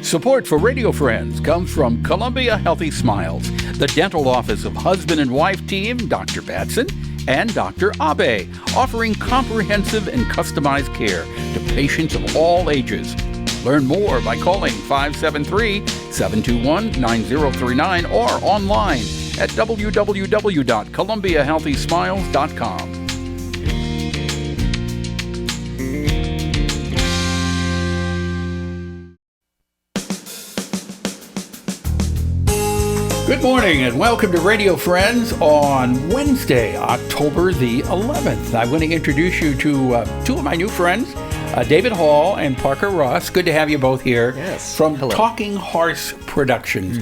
Support for Radio Friends comes from Columbia Healthy Smiles, the dental office of husband and wife team Dr. Batson and Dr. Abe, offering comprehensive and customized care to patients of all ages. Learn more by calling 573-721-9039 or online at www.columbiahealthysmiles.com. Good morning and welcome to Radio Friends on Wednesday, October the 11th. I want to introduce you to two of my new friends, David Hall and Parker Ross. Good to have you both here. Yes. From Hello. Talking Horse Productions.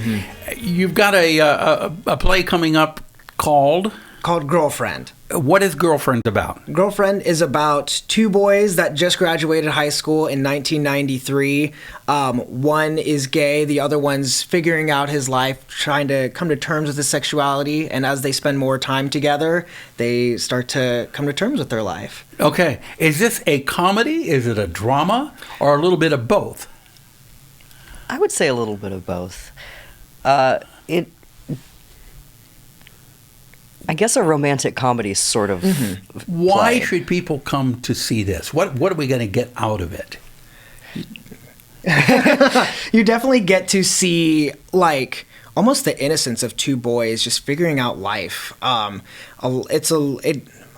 You've got a play coming up called Girlfriend. What is Girlfriend about? Girlfriend is about two boys that just graduated high school in 1993. One is gay, the other one's figuring out his life, trying to come to terms with his sexuality, and as they spend more time together, they start to come to terms with their life. Okay. Is this a comedy? Is it a drama? Or a little bit of both? I would say a little bit of both. I guess a romantic comedy sort of Why play. should people come to see this? What are we going to get out of it? You definitely get to see, like, almost the innocence of two boys just figuring out life.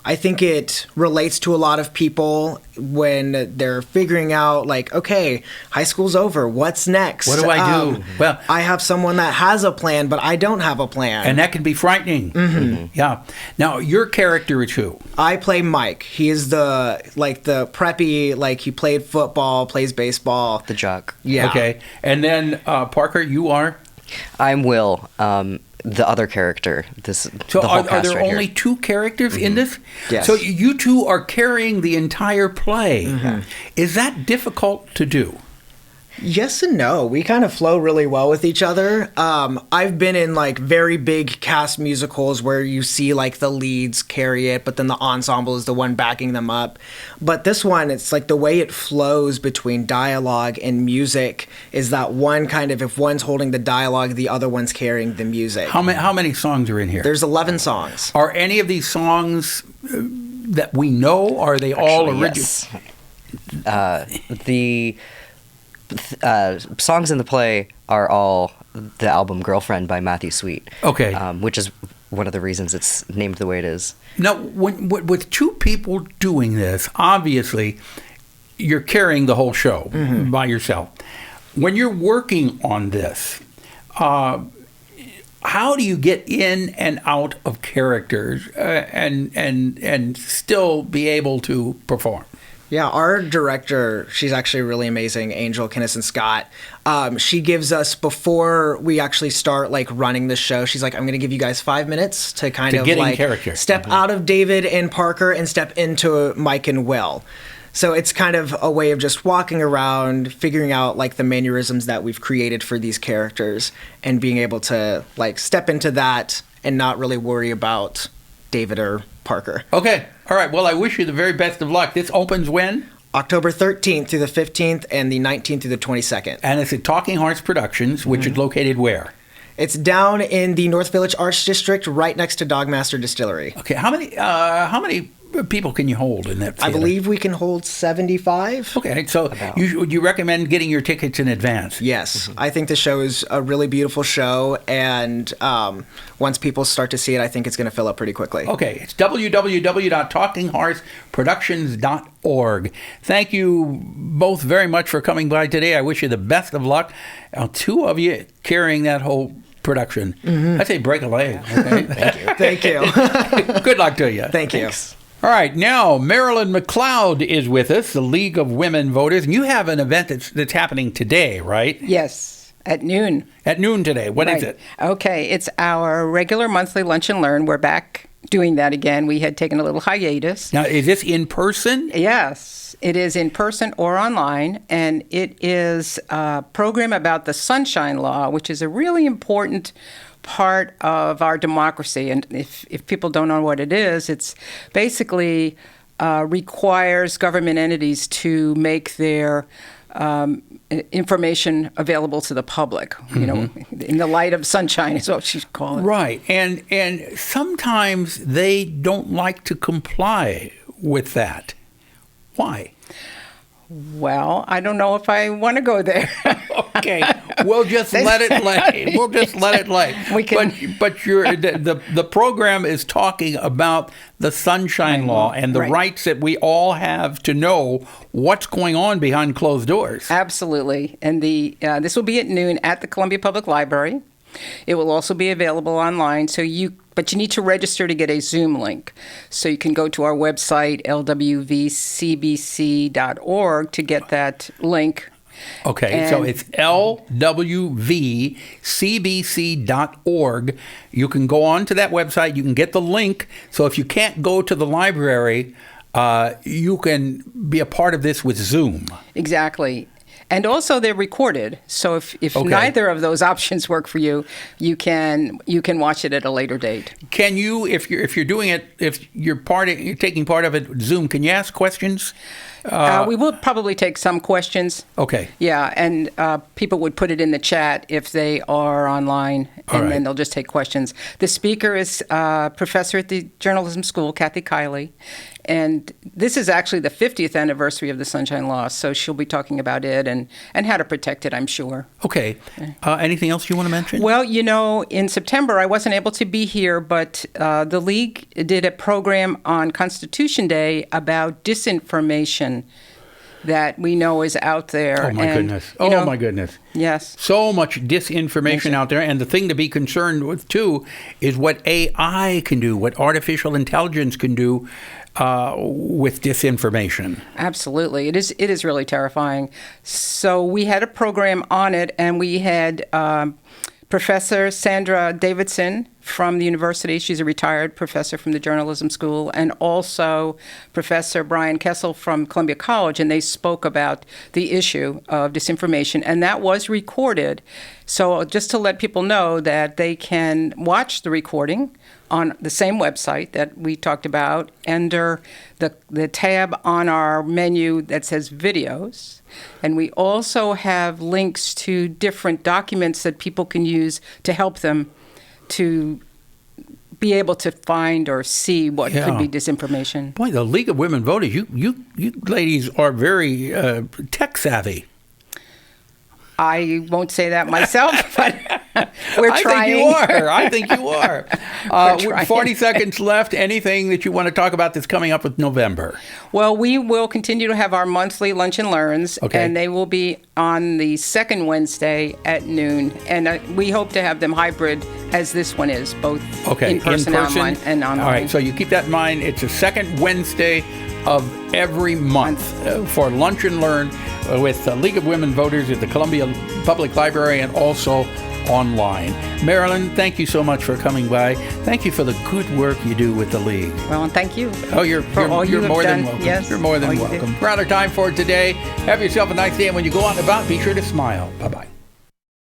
I think it relates to a lot of people when they're figuring out, like, okay, high school's over. What's next? What do I do? Well, I have someone that has a plan, but I don't have a plan. and that can be frightening. Yeah. Now, your character is who? I play Mike. He is the preppy, like, he played football, plays baseball. The jock. Yeah. Okay. And then, Parker, you are? I'm Will, the other character. So the whole are cast there right only here. two characters in this? Yes. So you two are carrying the entire play. Is that difficult to do? Yes and no. We kind of flow really well with each other. I've been in, like, very big cast musicals where you see, like, the leads carry it, but then the ensemble is the one backing them up. But this one, it's like the way it flows between dialogue and music is that one kind of, if one's holding the dialogue, the other one's carrying the music. How many songs are in here? There's 11 songs. Are any of these songs that we know? Are they all Actually, original? yes. The songs in the play are all the album Girlfriend by Matthew Sweet. Okay. Which is one of the reasons it's named the way it is. Now, with two people doing this, obviously, you're carrying the whole show by yourself. When you're working on this, how do you get in and out of characters and still be able to perform? Yeah, our director, she's actually really amazing, Angel Kinnison-Scott. She gives us, before we actually start, like, running the show, she's like, I'm going to give you guys 5 minutes to kind of, get in like, character. step out of David and Parker and step into Mike and Will. So it's kind of a way of just walking around, figuring out, like, the mannerisms that we've created for these characters and being able to, like, step into that and not really worry about David or Parker. Okay. All right. Well, I wish you the very best of luck. This opens when? October 13th through the 15th and the 19th through the 22nd. And it's at Talking Horse Productions, which is located where? It's down in the North Village Arts District, right next to Dogmaster Distillery. Okay. How many people can you hold in that theater? I believe we can hold 75. Okay. So would you recommend getting your tickets in advance? Yes. I think the show is a really beautiful show, and once people start to see it, I think it's going to fill up pretty quickly. Okay. It's www.talkinghorseproductions.org. Thank you both very much for coming by today. I wish you the best of luck. Two of you carrying that whole production. I'd say break a leg. Okay. Thank you. Good luck to you. Thank you. All right, now MARILYN McLEOD is with us, the League of Women Voters, and you have an event that's happening today, right? Yes, at noon. At noon today. What is it? Okay, it's our regular monthly lunch and learn. We're back doing that again. We had taken a little hiatus. Now, is this in person? Yes, it is in person or online, and it is a program about the Sunshine Law, which is a really important part of our democracy. And if people don't know what it is, it's basically requires government entities to make their information available to the public. You know, in the light of sunshine is what she call it. Right, and sometimes they don't like to comply with that. Why? Well, I don't know if I want to go there. Okay, we'll just let it lay. We'll just let it lay. We can- But the program is talking about the Sunshine Law and the Right. rights that we all have to know what's going on behind closed doors. Absolutely. And this will be at noon at the Columbia Public Library. It will also be available online, but you need to register to get a Zoom link. So you can go to our website, lwvcbc.org, to get that link. Okay, so it's lwvcbc.org. You can go on to that website. You can get the link. So if you can't go to the library, you can be a part of this with Zoom. Exactly. And also they're recorded. So if Okay. neither of those options work for you, you can watch it at a later date. Can you, if you're doing it, if you're taking part of it Zoom, can you ask questions? We will probably take some questions. Okay. Yeah, and people would put it in the chat if they are online, All and right. then they'll just take questions. The speaker is professor at the journalism school, Kathy Kiely, and this is actually the 50th anniversary of the Sunshine Law, so she'll be talking about it and how to protect it, I'm sure. Okay. Anything else you want to mention? Well, you know, in September, I wasn't able to be here, but the League did a program on Constitution Day about disinformation that we know is out there. Oh, my And, goodness. you know, My goodness. Yes. So much disinformation out there. And the thing to be concerned with, too, is what AI can do, what artificial intelligence can do with disinformation. Absolutely. It is really terrifying. So we had a program on it, and we had Professor Sandra Davidson from the university. She's a retired professor from the journalism school, and also Professor Brian Kessel from Columbia College, and they spoke about the issue of disinformation, and that was recorded. So just to let people know that they can watch the recording on the same website that we talked about under the tab on our menu that says videos. And we also have links to different documents that people can use to help them to be able to find or see what could be disinformation. Boy, the League of Women Voters, you ladies are very tech savvy. I won't say that myself, but we're trying. I think you are. Trying. 40 seconds left. Anything that you want to talk about that's coming up with November? Well, we will continue to have our monthly Lunch and Learns, Okay. and they will be on the second Wednesday at noon. And we hope to have them hybrid as this one is, both in person and online. All right, so you keep that in mind. It's the second Wednesday of every month for Lunch and Learn with the League of Women Voters at the Columbia Public Library and also online. Marilyn, thank you so much for coming by. Thank you for the good work you do with the League. Well, and thank you. Oh, you're all you have more than done. welcome. Yes, You're more than all you welcome. did. We're out of time for today. Have yourself a nice day, and when you go out and about, be sure to smile. Bye-bye.